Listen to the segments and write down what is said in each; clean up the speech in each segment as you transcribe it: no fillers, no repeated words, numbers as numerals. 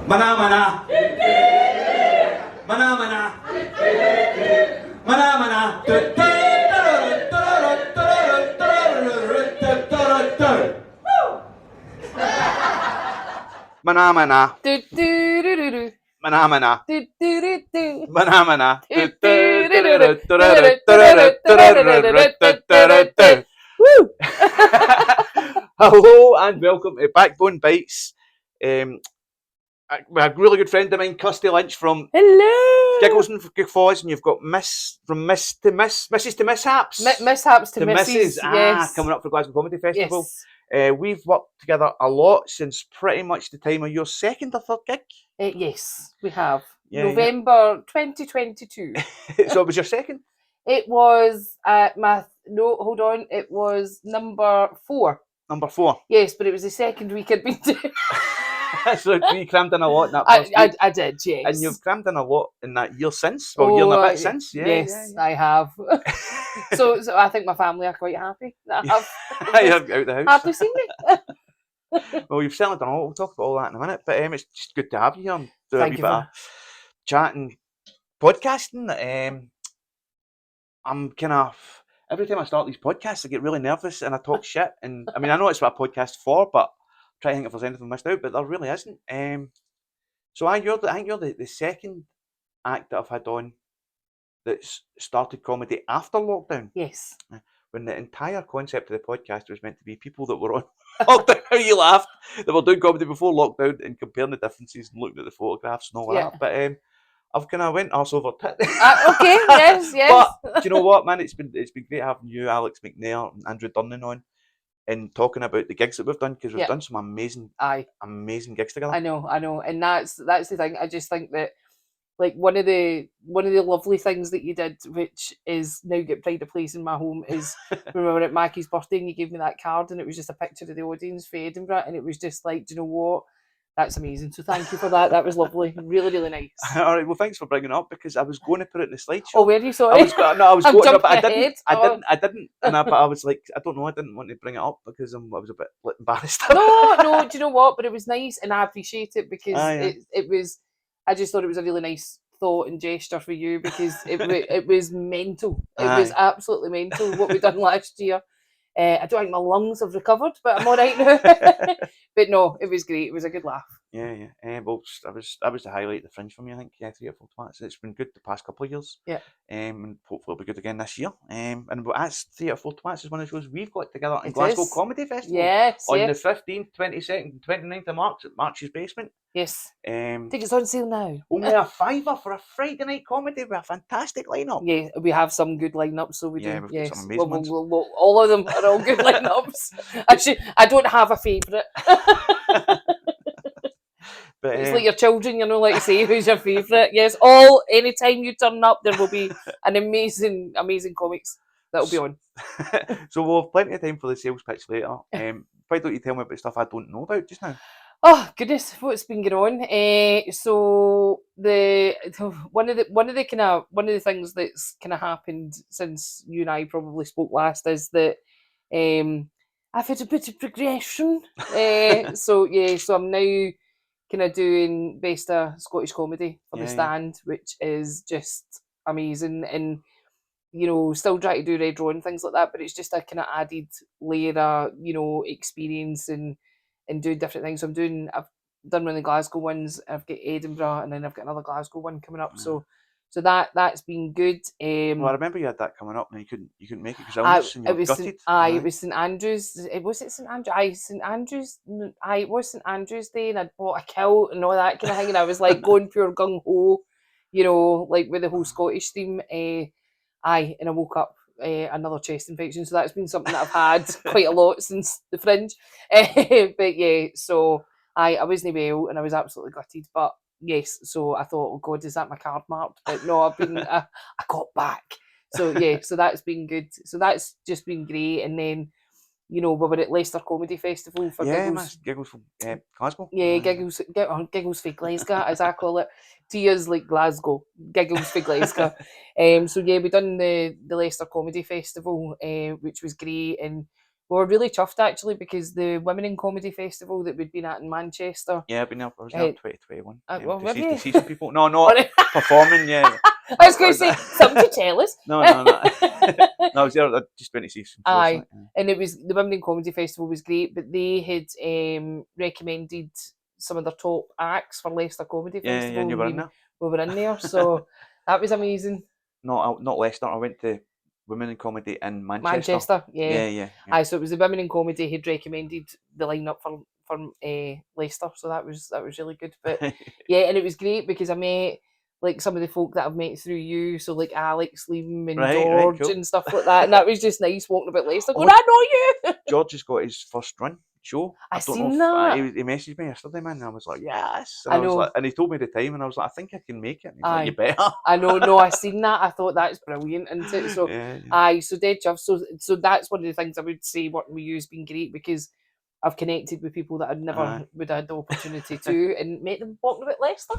Mana mana. Mana mana. Mana mana. Mana mana. Mana mana. Mana mana. Hello and welcome to Backbone Bites. A really good friend of mine, Kirsty Lynch from Hello. Giggles and Guffaws, and you've got Misses to Mishaps. Mishaps to Misses, yes. Coming up for Glasgow Comedy Festival. Yes. We've worked together a lot since pretty much the time of your second or third gig. Yes, we have. Yeah, November 2022. So it was your second? It was it was number 4. Number 4. Yes, but it was the second week I'd been doing. So you crammed in a lot in that first week. I did, yes. And you've crammed in a lot in that year since, year and a bit since. Yeah, yes, I have. so I think my family are quite happy that I have out the house. hardly seen me. Well, you've certainly done all. We'll talk about all that in a minute. But it's just good to have you here and do a wee bit of chatting, podcasting. I'm kind of, every time I start these podcasts, I get really nervous and I talk shit. And I mean, I know it's what a podcast's for, but try to think if there's anything missed out, but there really isn't. So I think you're the second act that I've had on that's started comedy after lockdown. Yes. When the entire concept of the podcast was meant to be people that were on lockdown, how you laughed, that were doing comedy before lockdown and comparing the differences and looking at the photographs and all that. But I've kind of went arse over tit. Okay, yes. But do you know what, man? It's been great having you, Alex McNair, and Andrew Durnan on, and talking about the gigs that we've done, because we've done some amazing gigs together. I know, and that's the thing. I just think that, like, one of the lovely things that you did, which is now get pride of place in my home, is remember at Mackie's birthday and you gave me that card and it was just a picture of the audience for Edinburgh, and it was just like, do you know what? That's amazing. So thank you for that. That was lovely. Really, really nice. All right. Well, thanks for bringing it up, because I was going to put it in the slideshow. Oh, were you? Sorry. I was going to, but I didn't. But I was like, I don't know. I didn't want to bring it up because I was a bit embarrassed. No. Do you know what? But it was nice, and I appreciate it because it was. I just thought it was a really nice thought and gesture for you, because it was mental. It was absolutely mental what we done last year. I don't think my lungs have recovered, but I'm all right now. But no, it was great. It was a good laugh. Yeah. Well, that was the highlight of the Fringe for me, I think. Yeah, 3 or 4 tomatoes. It's been good the past couple of years. Yeah. And hopefully it'll be good again this year. And that's 3 or 4 tomatoes is one of the shows we've got together in Glasgow Comedy Festival. Yes. On the 15th, 22nd, and 29th of March at March's Basement. Yes. Tickets on sale now. Only a $5 for a Friday night comedy with a fantastic lineup. Yeah, we have some good lineups, so we do. Yeah, we've got some amazing ones. All of them are all good lineups. Actually, I don't have a favourite. But, it's like your children, you know, like you say, who's your favourite? Yes, anytime you turn up, there will be an amazing comics that'll be on. So we'll have plenty of time for the sales pitch later. Why don't you tell me about stuff I don't know about just now? Oh goodness, what's been going on? So one of the things that's kind of happened since you and I probably spoke last is that I've had a bit of progression. So I'm now kind of doing Best of Scottish Comedy for the Stand, which is just amazing, and you know, still trying to do Red Raw and things like that, but it's just a kind of added layer of, you know, experience and doing different things. So I've done one of the Glasgow ones, I've got Edinburgh, and then I've got another Glasgow one coming up. So that's been good. Well, I remember you had that coming up and you couldn't make it because it was St Andrews. Was it St Andrews? St Andrews. It was St Andrews Day, and I bought a kilt and all that kind of thing, and I was like going pure gung ho, you know, like with the whole Scottish theme. And I woke up another chest infection, so that's been something that I've had quite a lot since the Fringe. But yeah, so I wasn't well and I was absolutely gutted, but yes, so I thought, oh God, is that my card marked? But no, I got back. So yeah, so that's been good. So that's just been great. And then, you know, we were at Leicester Comedy Festival for Giggles. Giggles from Glasgow. Yeah, Giggles for Glasgow, as I call it. Tears like Glasgow, Giggles for Glasgow. So yeah, we done the Leicester Comedy Festival, which was great, and we were really chuffed actually because the Women in Comedy Festival that we'd been at in Manchester. Yeah, I've been there. I was there in 2021. Well, have you? To see some people. No, not performing. Yeah. I was going to say something to tell us. No. No, I was there. I just went to see some shows. Aye, and it was the Women in Comedy Festival was great, but they had recommended some of their top acts for Leicester Comedy Festival. Yeah, and you were in there. We were in there, so that was amazing. No, not Leicester. I went to Women in Comedy in Manchester. Yeah. Aye, so it was the Women in Comedy who'd recommended the lineup for Leicester, so that was really good. But yeah, and it was great because I met like some of the folk that I've met through you, so like Alex, Liam and George cool. and stuff like that, and that was just nice walking about Leicester going, I know you! George has got his first run show. I don't seen know that. He messaged me yesterday, man, and I was like, yes. And I know. and he told me the time, and I was like, I think I can make it. And he's Aye. like, you better. I know, no, I seen that. I thought that's brilliant, isn't it? So, aye, so dead chuffed. So that's one of the things I would say working with you has been great because I've connected with people that I'd never would have had the opportunity to and met them walking about Leicester.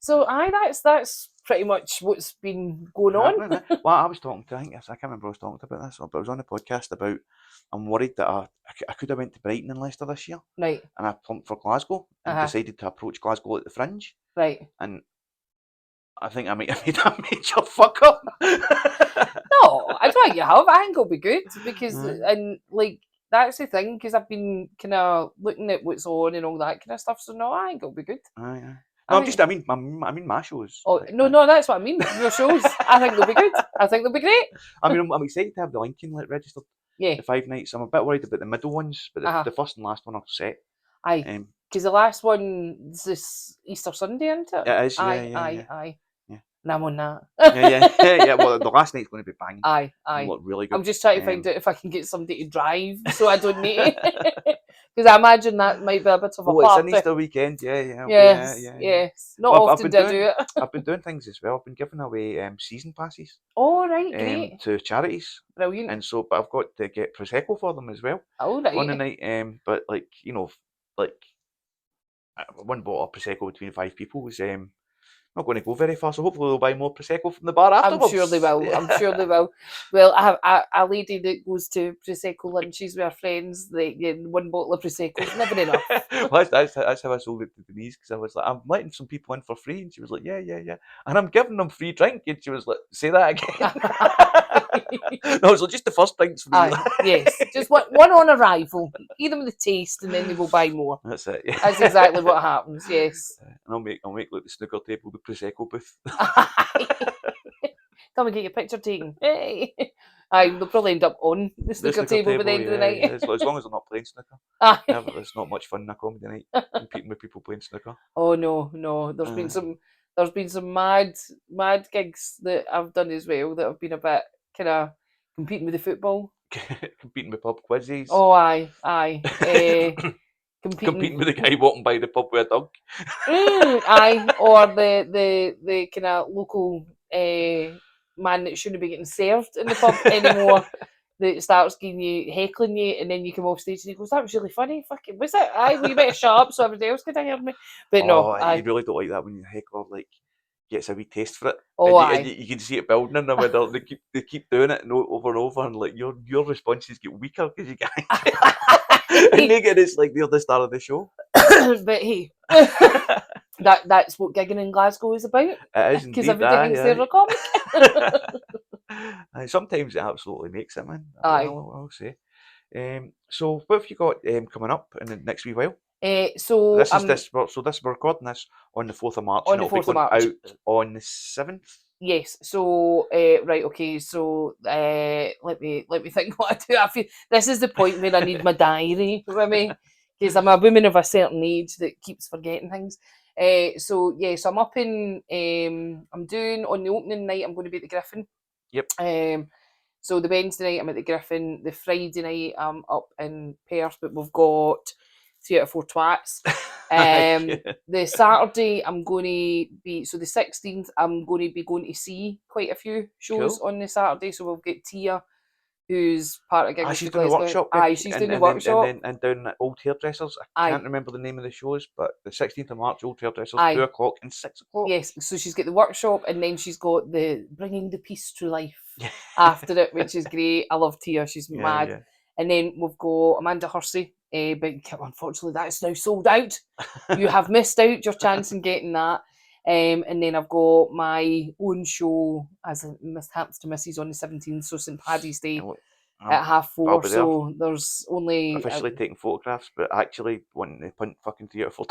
So that's pretty much what's been going on. Well, I was talking to, I can't remember who I was talking to about this, but I was on a podcast about, I'm worried that I could have went to Brighton and Leicester this year. Right. And I plumped for Glasgow and decided to approach Glasgow at the Fringe. Right. And I think I might have made a major fuck up. No, I don't think you have. I think it'll be good because, and like, that's the thing, because I've been kind of looking at what's on and all that kind of stuff. So no, I think it'll be good. No, I mean my shows. Oh no, that's what I mean. Your shows, I think they'll be good. I think they'll be great. I mean, I'm excited to have the Lincoln registered. Yeah. The 5 nights. I'm a bit worried about the middle ones, but the first and last one are set. Aye. Because the last one's this Easter Sunday, isn't it? It is. Aye. And I'm on that. yeah. Well, the last night's going to be banging. Aye. Look really good. I'm just trying to find out if I can get somebody to drive, so I don't need it. Because I imagine that might be a bit of a party. It's an Easter weekend, yeah. Yes. Not often do I do it. I've been doing things as well. I've been giving away season passes. Oh, right, great. To charities. Brilliant. And so, but I've got to get Prosecco for them as well. Oh, right. On the night, but like, one bottle of Prosecco between 5 people was not going to go very far, so hopefully they'll buy more Prosecco from the bar afterwards. I'm sure they will. I'm sure they will. Well, I have a lady that goes to Prosecco lunches with her friends. They get 1 bottle of Prosecco is never enough. Well, that's how I sold it to Denise, because I was like, I'm letting some people in for free, and she was like, yeah, and I'm giving them free drink, and she was like, say that again. No, it was like, just the first drink's free. Yes, just one on arrival. Give them the taste, and then they will buy more. That's it. Yeah. That's exactly what happens. Yes. And I'll make like the snooker table, the Prosecco booth. Come and get your picture taken. Hey. They'll probably end up on the snooker table by the end of the night. As long as they're not playing snooker. It's not much fun in a comedy night, competing with people playing snooker. Oh no. There's been some mad gigs that I've done as well that have been a bit kind of competing with the football. Competing with pub quizzes. Oh aye. Competing with the guy walking by the pub with a dog. Aye, or the kind of local man that shouldn't be getting served in the pub anymore that starts heckling you, and then you come off stage and he goes, that was really funny. Fucking was it? Aye, well, you better shut up so everybody else could hear me. But no, you really don't like that when your heckler gets a wee taste for it. Oh, and you can see it building in them, and they keep doing it over and over, and like your responses get weaker because you can't. And they get it's like they're the star of the show. But hey, that's what gigging in Glasgow is about. It is because everybody thinks they're a comic. Sometimes it absolutely makes it, man. I'll say. So what have you got coming up in the next wee while? So we're recording this on the 4th of March. On the 4th of March. Out on the 7th. Yes. So right. Okay. So let me think what I do. This is the point where I need my diary with me, because I'm a woman of a certain age that keeps forgetting things. So I'm up in. I'm doing on the opening night. I'm going to be at the Griffin. Yep. So the Wednesday night I'm at the Griffin. The Friday night I'm up in Perth, but we've got 3 out of 4 twats. The Saturday I'm going to be, so the 16th I'm going to be going to see quite a few shows on the Saturday. So we'll get Tia, who's part of Giggles. She's doing the workshop. She's doing the workshop. And down at Old Hairdressers. I can't remember the name of the shows, but the 16th of March, Old Hairdressers, 2 o'clock and 6 o'clock. Yes, so she's got the workshop, and then she's got the Bringing the Peace to Life after it, which is great. I love Tia, she's mad. And then we've got Amanda Hursey, but unfortunately that's now sold out. You have missed out your chance in getting that. And then I've got my own show as a Haps to Misses on the 17th, so St Paddy's Day at 4:30. So there's only officially taking photographs, but actually wanting to punt fucking theatre full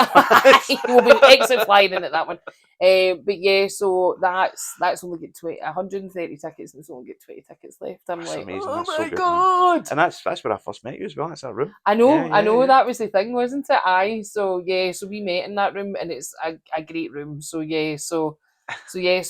we'll be exit flying in at that one. But yeah, so that's only get 130 tickets, and it's only get 20 tickets left. I'm that's like, amazing. oh That's my so good, god! Man. And that's where I first met you as well. That's that room. I know that was the thing, wasn't it? So we met in that room, and it's a great room. So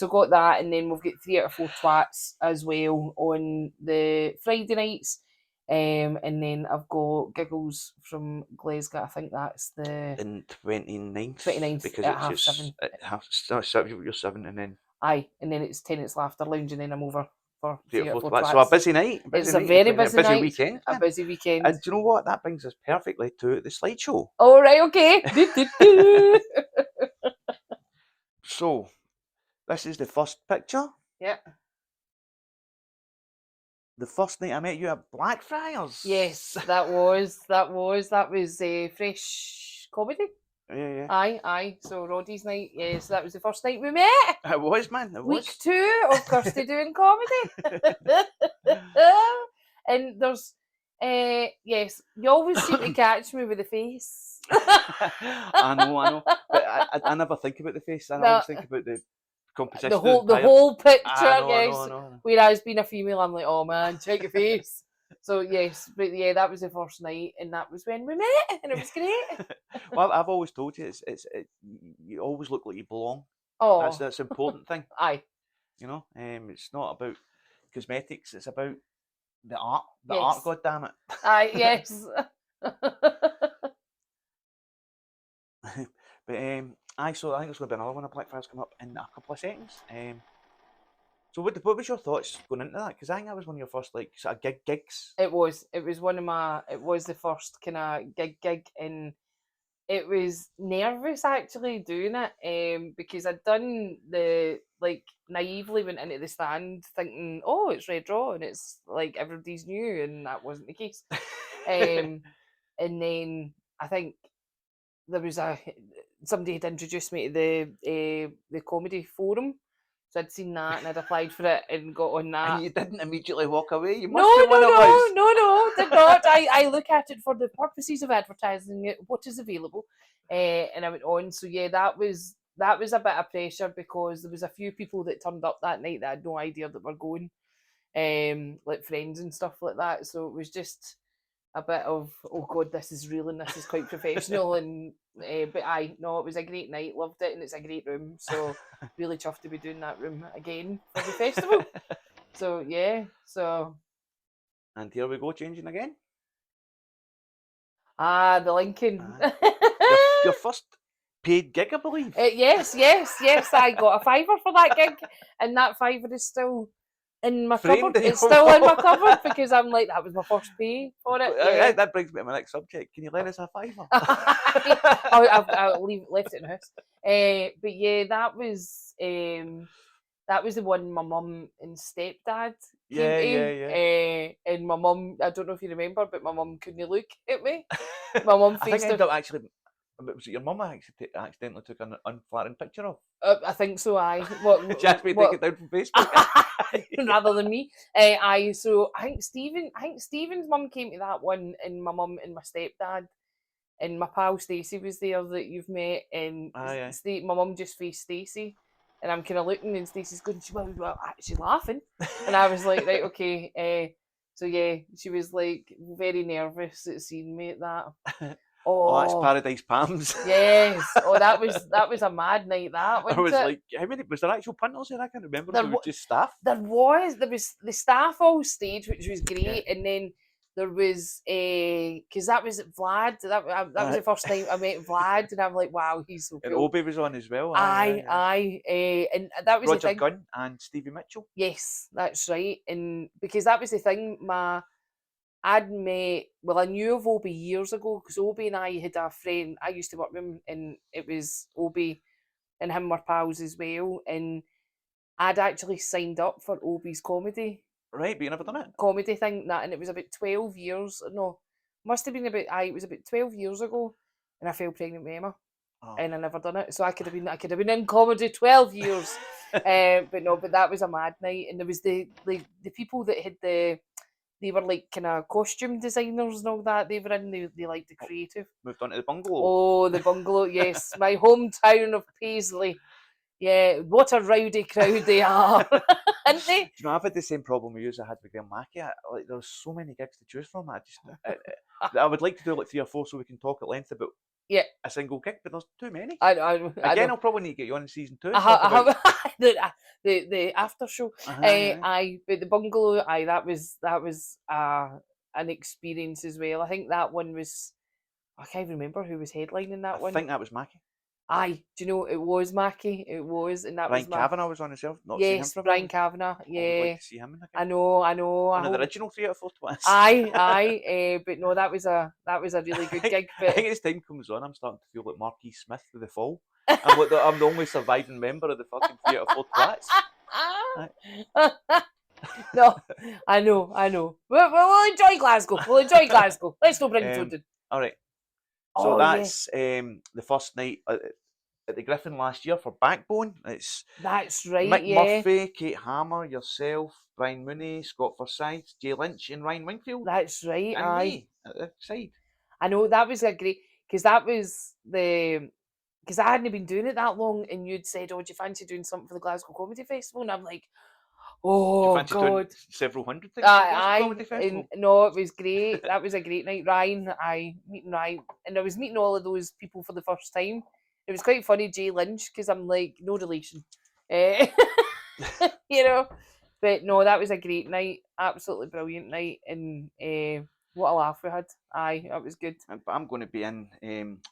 got that, and then we've got 3 out of 4 twats as well on the Friday nights. And then I've got Giggles from Glasgow. I think that's the 29th because at it's 7:30. At 7, you're 7, and then and then it's Tenants Laughter Lounge, and then I'm over for 3 or 4 twats. So a busy night. It's a very busy night. Weekend. A busy weekend. And do you know what? That brings us perfectly to the slideshow. All right, okay. So, this is the first picture. Yeah. The first night I met you at Blackfriars. Yes, that was Fresh Comedy. Yeah. Aye. So Roddy's night. Yes, that was the first night we met. It was, man. It Week was. 2 of Kirsty doing comedy. And there's, yes, you always seem to catch me with the face. I know. But I never think about the face. I always think about the composition. The whole picture, I know. Whereas being a female, I'm like, oh man, check your face. So yes, but yeah, that was the first night, and that was when we met, and it was great. Well, I've always told you, you always look like you belong. Oh, that's an important thing. Aye. You know, it's not about cosmetics; it's about the art. The yes. art, God damn it. Aye, yes. But so I think there's going to be another one of Blackfriars come up in a couple of seconds. So what was your thoughts going into that? Because I think that was one of your first sort of gigs. It was the first kind of gig, and it was nervous actually doing it, because I'd done the naively went into the stand thinking, oh, it's Red Raw and it's like everybody's new, and that wasn't the case. And then I think there was somebody had introduced me to the comedy forum. So I'd seen that and I'd applied for it and got on that. And you didn't immediately walk away? You must be one of us. No, did not. I look at it for the purposes of advertising it, what is available. And I went on. So yeah, that was a bit of pressure because there was a few people that turned up that night that had no idea that we're going. Like friends and stuff like that. So it was just a bit of, oh god, this is real and this is quite professional. And but it was a great night, loved it, and it's a great room, so really chuffed to be doing that room again for the festival. So yeah, and here we go, changing again. The Lincoln. Your first paid gig, I believe. Yes, I got a $5 for that gig, and that $5 is still in my cupboard. It's still in my cupboard because I'm like, that was my first pay for it. Yeah. That brings me to my next subject. Can you lend us a $5? I'll left it in the house. But yeah, that was the one my mum and stepdad came to. And my mum, I don't know if you remember, but my mum couldn't look at me. My mum I think I ended up actually. Was it your mum I accidentally took an unflattering picture of? I think so. She asked me to take it down from Facebook rather than me. So I think Stephen's mum came to that one, and my mum and my stepdad and my pal Stacey was there that you've met, and my mum just faced Stacey, and I'm kind of looking, and Stacey's going, she's laughing, and I was like, right, okay. So yeah, she was like very nervous at seeing me at that. Oh, that's Paradise Palms. Yes. Oh, that was a mad night. That wasn't it? Like, how many was there actual punters there? I can't remember. There was just staff. There was the staff all stage, which was great, and then there was because that was Vlad. That was the first time I met Vlad, and I'm like, wow, he's so cool. And Obi was on as well. Aye. And that was Roger the thing. Gunn and Stevie Mitchell. Yes, that's right. And because that was the thing, I knew of Obi years ago because Obi and I had a friend. I used to work with him, and it was Obi and him were pals as well. And I'd actually signed up for Obi's comedy Right, but you never done it? comedy thing, and it was about 12 years, no, must have been about, it was about 12 years ago, and I fell pregnant with Emma. Oh. And I never done it, so I could have been in comedy 12 years. But no, but that was a mad night, and there was the people that had they were like kind of costume designers and all that. They were in they liked the creative. Moved on to the bungalow. Oh, the bungalow, yes, my hometown of Paisley. Yeah, what a rowdy crowd they are, aren't they? Do you know, I've had the same problem with you as I had with Graham Mackey. Like, there's so many gigs to choose from. I would like to do like 3 or 4 so we can talk at length about a single gig, but there's too many. Again, I'll probably need to get you on in season 2. The after show. But the bungalow, that was an experience as well. I think that one was, I can't even remember who was headlining that one. I think that was Mackey. Do you know, it was Mackey. It was, and that Brian was Kavanagh was on himself. Yes, Brian Kavanagh. Yeah, I would like to see him in I know. One of the original 3 out of 4 twins. But no, that was a really good gig. But I think as time comes on, I'm starting to feel like Marquis Smith with The Fall. I'm the only surviving member of the fucking 3 out of 4 twats. No, I know. We'll enjoy Glasgow. Let's not bring it down. All right. So that's the first night at the Griffin last year for Backbone. That's right. Mick Murphy, Kate Hammer, yourself, Brian Mooney, Scott Forsyth, Jay Lynch, and Ryan Wingfield. That's right. And me at the side. I know, that was a great, because that was because I hadn't been doing it that long, and you'd said, "Oh, do you fancy doing something for the Glasgow Comedy Festival?" And I'm like, "Oh, God." Doing several hundred things for the Glasgow Comedy Festival? No, it was great. That was a great night. Meeting Ryan, and I was meeting all of those people for the first time. It was quite funny, Jay Lynch, because I'm like, no relation. You know? But no, that was a great night. Absolutely brilliant night. And what a laugh we had. That was good. But I'm going to be in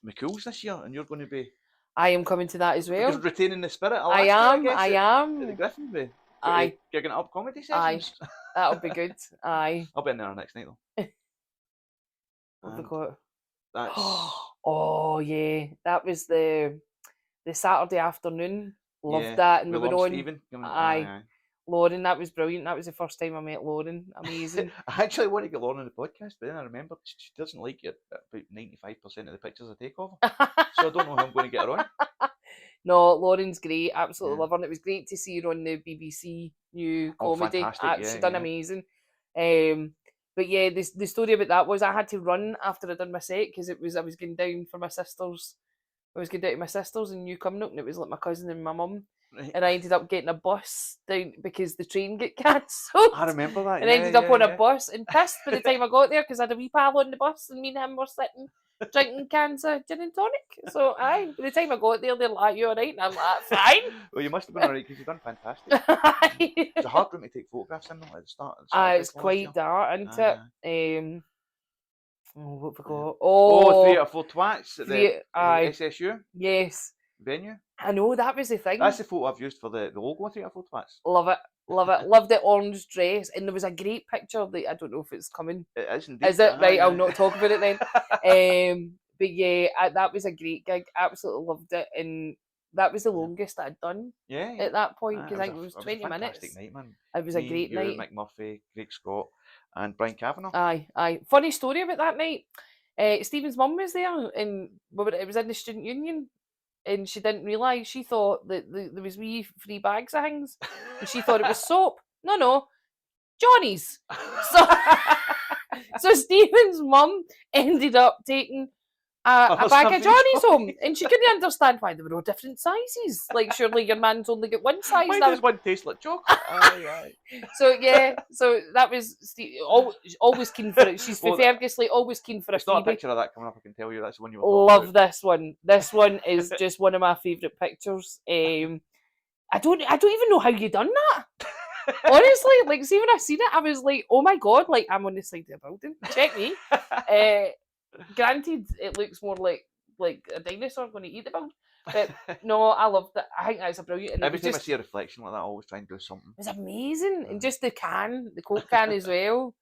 McCool's this year, and you're going to be... I am coming to that as well. Because retaining the spirit of I am. At the Griffin Bay. Gigging up comedy sessions. That'll be good. I'll be in there next night, though. What have we got? That's... Oh, yeah. That was the Saturday afternoon. Loved that. And we were on... Stephen. Lauren, that was brilliant. That was the first time I met Lauren. Amazing. I actually want to get Lauren on the podcast, but then I remembered she doesn't like it about 95% of the pictures I take of her. So I don't know how I'm going to get her on. No, Lauren's great. Absolutely love her. And it was great to see her on the BBC New Comedy. She done amazing. But yeah, the story about that was I had to run after I'd done my set because I was going down for my sisters. I was going down to my sisters in New Cumnock, and it was like my cousin and my mum. Right. And I ended up getting a bus down because the train got cancelled. I remember that. And I ended up on a bus and pissed by the time I got there because I had a wee pal on the bus and me and him were sitting drinking cans of gin and tonic. So by the time I got there, they're like, "You alright?" And I'm like, "Fine." Well, you must have been alright because you've done fantastic. It's a hard room to take photographs in though at the start. It's quite dark, isn't it? What have we got? 3 out of 4 twats at the SSU. Yes. Venue. I know, that was the thing. That's the photo I've used for the logo, 3 out of 4 twats. Love it. Love the orange dress. And there was a great picture that I don't know if it's coming. It is indeed. Is it? Right, I'll not talk about it then. But yeah, that was a great gig. Absolutely loved it. And that was the longest that I'd done at that point, because I think it was 20 minutes. Night, man. It was a great night. Mick Murphy, Craig Scott, and Brian Kavanagh. Aye. Funny story about that night. Stephen's mum was there, and it was in the student union. And she didn't realise, she thought that there was wee free bags of things. And she thought it was soap. No, Johnny's. So Stephen's mum ended up taking a bag of Johnny's home. And she couldn't understand why there were no different sizes. Like, surely your man's only got one size. Why does one taste like chocolate? Aye. So that was always keen for it. She's Fergusley, always keen for a freebie. It's not a picture of that coming up, I can tell you. That's the one you were love about. This one. This one is just one of my favourite pictures. I don't even know how you done that. Honestly, like, see, when I seen it, I was like, oh my God, like, I'm on the side of the building. Check me. Granted, it looks more like a dinosaur going to eat the building. But no, I loved it. I think that's a brilliant. And every time I see a reflection like that, I always try and do something. It's amazing. And just the Coke can as well.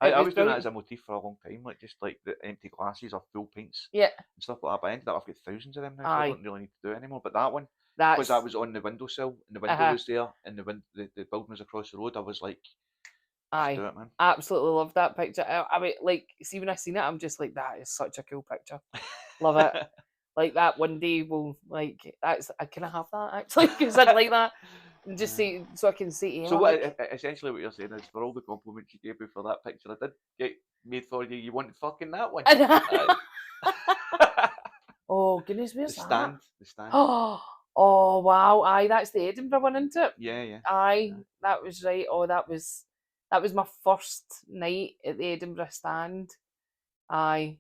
I was doing that as a motif for a long time, like just like the empty glasses or full pints. Yeah. And stuff like that. But I ended up, I've got thousands of them now, so I don't really need to do it anymore. But that one, because that was on the windowsill, and the window was there, and the building was across the road, I was like, Aye, do it, man. absolutely love that picture. I mean, like, see when I seen it, I'm just like, that is such a cool picture. Love it. Like that one day will like that's can I have that actually because I'd like that and just see so I can see Emma. So like, essentially what you're saying is for all the compliments you gave me for that picture I did get made for you, you wanted fucking that one. Oh goodness, where's The that? stand. Oh wow, aye, that's the Edinburgh one, isn't it? Yeah. Aye, that was right. Oh, that was my first night at the Edinburgh stand. Aye.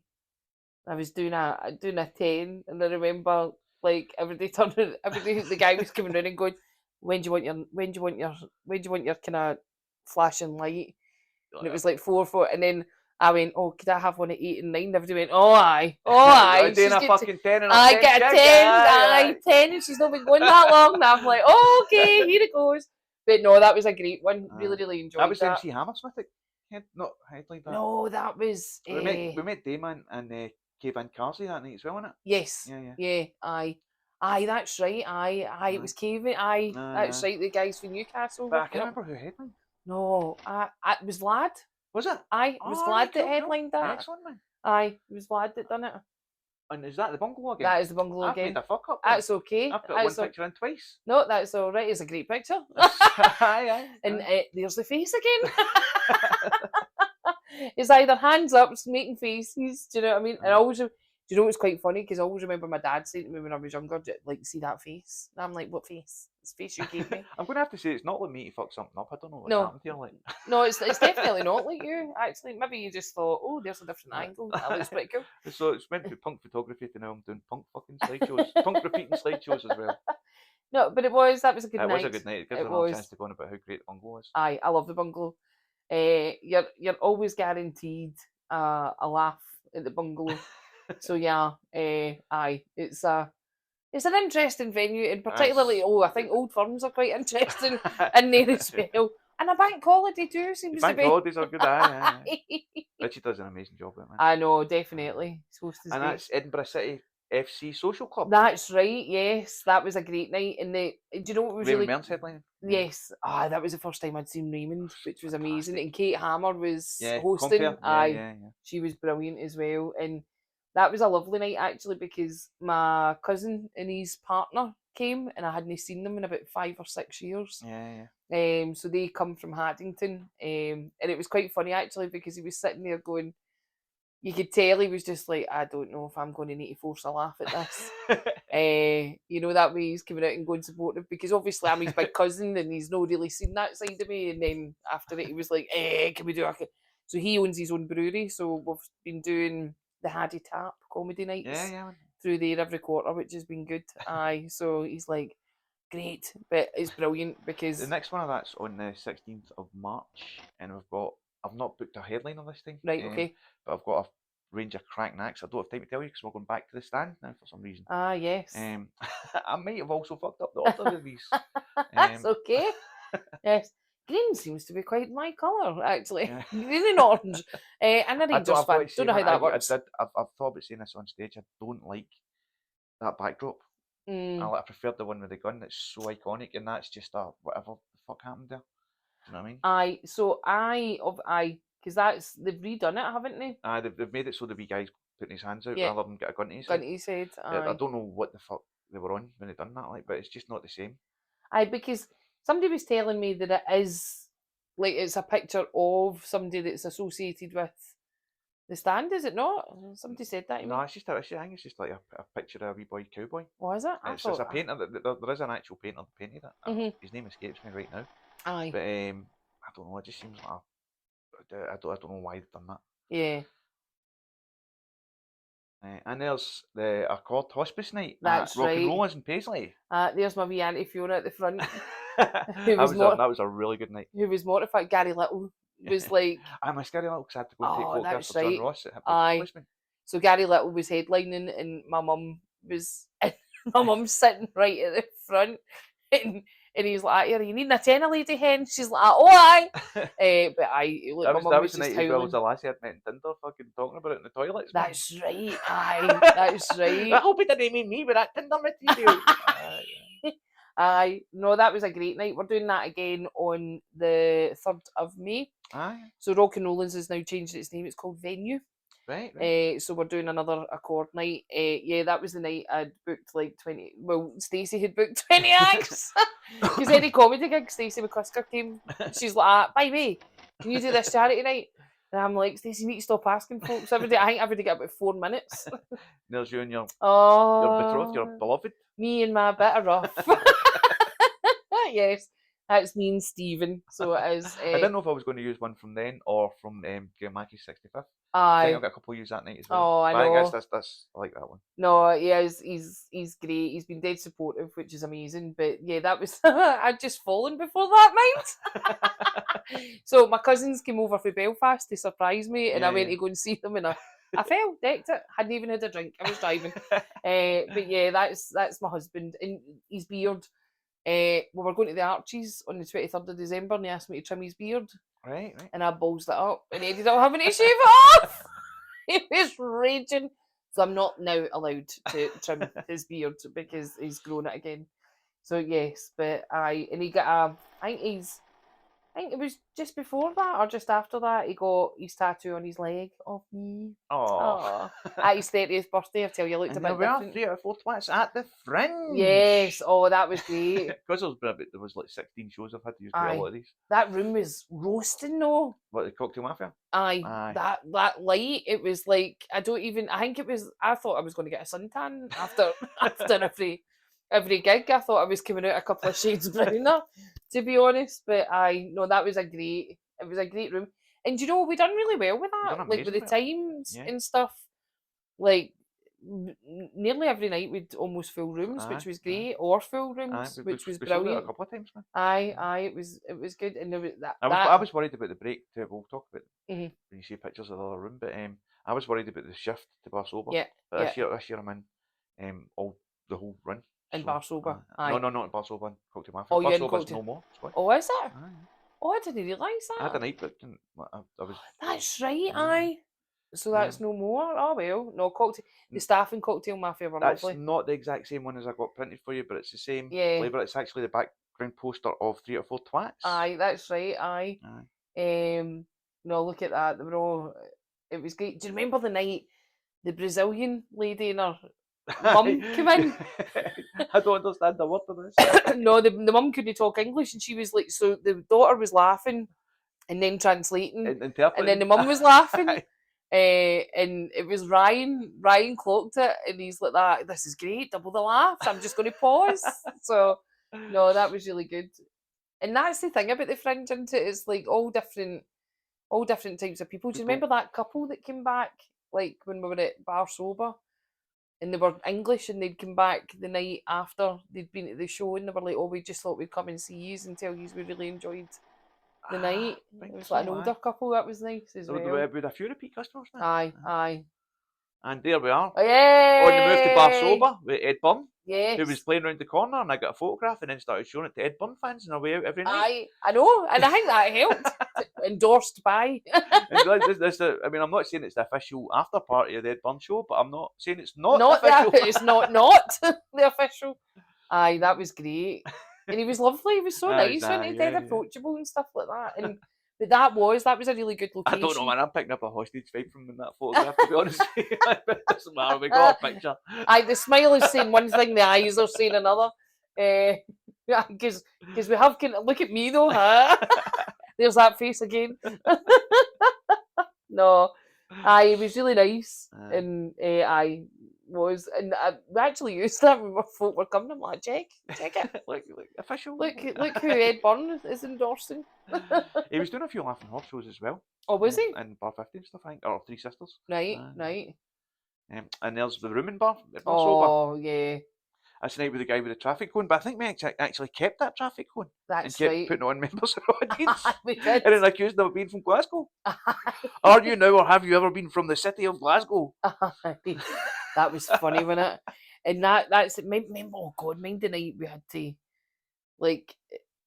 I was doing a 10 and I remember like every day the guy was coming in and going, when do you want your kind of flashing light? And it was like 4 and then I went, oh, could I have one at 8 and 9? And everybody went, oh aye. I'm doing a fucking 10 and a 10. I get a 10, 10 and she's not been going that long. And I'm like, oh, okay, here it goes. But no, that was a great one. Really enjoyed that. That was MC Hammersmith. Not headline that. No, that was we met Damon and Kevin Carsley that night as well, wasn't it? Yes. Yeah, aye. Aye, that's right. Aye. It was Kevin. Aye, that's right. The guys from Newcastle. But I can't remember who headlined. No, it was Vlad. Was it? Aye, it was Vlad that headlined that. Excellent, man. Aye, it was Vlad that done it. And is that the bungalow again? That is the bungalow again. I've made a fuck up. That's okay. I've put one picture in twice. No, that's all right. It's a great picture. Aye. And there's the face again. It's either hands up, making faces. Do you know what I mean? And I always, do you know what's quite funny? Because I always remember my dad saying to me when I was younger, like, see that face? And I'm like, what face? This face you gave me. I'm going to have to say it's not like me to fuck something up. I don't know what's happened here. Like. No, it's definitely not like you. Actually, maybe you just thought, oh, there's a different angle. That looks pretty cool. So it's meant to be punk photography to now I'm doing punk fucking slideshows. Punk repeating slideshows as well. No, but that was a good night. It was a good night. It gives another chance to go on about how great the bungalow is. Aye, I love the bungalow. You're always guaranteed a laugh at the bungalow. So yeah, aye, it's an interesting venue, and particularly I think Old Firms are quite interesting in there as well. And a bank holiday too seems to be. Bank holidays are good, aye. Richie does an amazing job with it, man. I know, definitely. And that's Edinburgh City FC Social Club. That's right, yes. That was a great night. And do you know what was Raymond Mearns headlining? Yes. That was the first time I'd seen Raymond, which was amazing. And Kate Hammer was hosting. Compere. Yeah. She was brilliant as well. And that was a lovely night actually because my cousin and his partner came and I hadn't seen them in about 5 or 6 years. Yeah. So they come from Haddington. And it was quite funny actually because he was sitting there going, you could tell he was just like, I don't know if I'm going to need to force a laugh at this. You know, that way he's coming out and going supportive because obviously I'm his big cousin and he's not really seen that side of me. And then after it, he was like, can we do a... So he owns his own brewery. So we've been doing the Haddy Tap comedy nights through there every quarter, which has been good. Aye, so he's like, great, but it's brilliant because... The next one of that's on the 16th of March and I've not booked a headline on this thing. Right, okay. But I've got a range of cracking acts. I don't have time to tell you because we're going back to the stand now for some reason. Yes. I might have also fucked up the order of these. That's okay. Yes. Green seems to be quite my colour, actually. Green and orange. And a Rangers fan. Don't know how that works. I've thought about saying this on stage. I don't like that backdrop. I prefer the one with the gun. It's so iconic, and that's just whatever the fuck happened there. Do you know what I mean? Because they've redone it, haven't they? They've made it so the wee guy's putting his hands out rather than get a gun to his head. Gun to his head. I don't know what the fuck they were on when they done that, but it's just not the same. Because somebody was telling me that it is like it's a picture of somebody that's associated with the stand, is it not? Somebody said that to me. No, I think it's just like a picture of a wee boy cowboy. What is it? It's just a painter. There is an actual painter that painted it. His name escapes me right now. Aye. But I don't know. It just seems like I don't know why they've done that. Yeah. And there's the Accord Hospice night. That's Rock right. and Rollers in Paisley. There's my wee Auntie Fiona at the front. That was a really good night. Who was mortified. Gary Little was like... I miss Gary Little because I had to go and take photographs for John Ross at Aye. So Gary Little was headlining and my mum was... my mum's sitting right at the front and he's like, are you needing a tenner, lady hen? She's like, oh, aye. But that was the night as well as the lassie I'd met in Tinder fucking talking about it in the toilets. That's right, aye. That's right. I hope it didn't mean me with that Tinder material. Aye, no, that was a great night. We're doing that again on the 3rd of May. Aye. So Rock and Rollins has now changed its name. It's called Venue. Right. So we're doing another accord night. Yeah, that was the night I'd booked like 20. Well, Stacey had booked 20 acts. Because any comedy gig, Stacey McCusker came. She's like, by the way, can you do this charity night? And I'm like, Stacey, you need to stop asking folks. I think every day get about 4 minutes. There's you and your Oh, betrothed, your beloved. Me and my bit of rough. Yes, that's me and Stephen. So it is. I didn't know if I was going to use one from then or from Mackie's 65th. Aye. I think I've got a couple of use that night as well. Oh, I but know. I guess that's I like that one. No, yeah, he's great. He's been dead supportive, which is amazing. But yeah, that was I'd just fallen before that night. So my cousins came over from Belfast to surprise me, and I went to go and see them, and I fell, decked it. Hadn't even had a drink. I was driving. But yeah, that's my husband and his beard. We were going to the Archies on the 23rd of December, and he asked me to trim his beard. Right. And I ballsed it up, and he ended up having to shave it off. He was raging. So I'm not now allowed to trim his beard because he's grown it again. So yes, but and he got I think it was just before that or just after that he got his tattoo on his leg of me. Oh. At his 30th birthday, I tell you, it looked And a bit we are different. 3 out of 4 twats at the Fringe. Yes, oh, that was great. Because there was like 16 shows I've had to use quite a lot of these. That room was roasting though. What, the Cocktail Mafia? Aye. That light, it was like I thought I was going to get a suntan after every gig. I thought I was coming out a couple of shades browner, to be honest. But that was a great room. And you know, we done really well with that. Like with the times and stuff. Like nearly every night we'd almost full rooms, which was great, or full rooms, which was brilliant. A couple of times, man. Aye, it was good, and there was that. I was worried about the break. We'll talk about when you see pictures of the other room, but I was worried about the shift to Bar Sober. Yeah, but this year I'm in the whole run. In Bar Sober. No, not in Bar Sober. Cocktail Mafia. Oh, Bar Sober's no more. Oh, is it? Aye. Oh, I didn't realise that. I had a night booked, and I was. That's right. Aye. So that's no more. Oh well, no cocktail. The staff in Cocktail Mafia were lovely. That's not the exact same one as I got printed for you, but it's the same Yeah. flavour. It's actually the background poster of 3 or 4 twats. Aye, that's right. Aye. No, look at that. They were all. It was great. Do you remember the night the Brazilian lady and her mum came in? I don't understand the word of this. No, the mum couldn't talk English, and she was like, so the daughter was laughing, and then translating, and then the mum was laughing. And it was Ryan. Ryan clocked it, and he's like, "That this is great, double the laughs. I'm just going to pause." So, no, that was really good. And that's the thing about the Fringe, isn't it? It's like all different types of people. Do you remember that couple that came back, like when we were at Bar Sober, and they were English, and they'd come back the night after they'd been at the show, and they were like, "Oh, we just thought we'd come and see you and tell you we really enjoyed the night." It was like an older couple. That was nice as well. With a few repeat customers now. Aye. And there we are. Yay! On the move to Bar Sober with Ed Byrne. Yes. Who was playing around the corner, and I got a photograph and then started showing it to Ed Byrne fans on our way out every night. Aye, I know, and I think that helped. Endorsed by. I'm not saying it's the official after party of the Ed Byrne show, but I'm not saying it's not official. It's not the official. Aye, that was great. And he was lovely. He was so nice, wasn't he? Dead approachable and stuff like that. And but that was a really good location. I don't know, man. I'm picking up a hostage vibe from that photograph, to be honest with you. It doesn't matter. We got a picture. Aye, the smile is saying one thing, the eyes are saying another. Because we have look at me though, huh? There's that face again. No, aye, it was really nice, and and we actually used that when folk were coming. I'm like, check it. Look, official. Look who Ed Byrne is endorsing. He was doing a few Laughing Horse shows as well. Oh, was he? In Bar 50 and stuff, I think, or Three Sisters. Right. And there's the Room in Bar. Oh, yeah. That's the night with the guy with the traffic cone, but I think we actually kept that traffic cone. That's and kept putting on members of the audience. We did. And then accused them of being from Glasgow. Are you now, or have you ever been from the city of Glasgow? That was funny, wasn't it? And that's it. Oh God, mind the night we had to, like,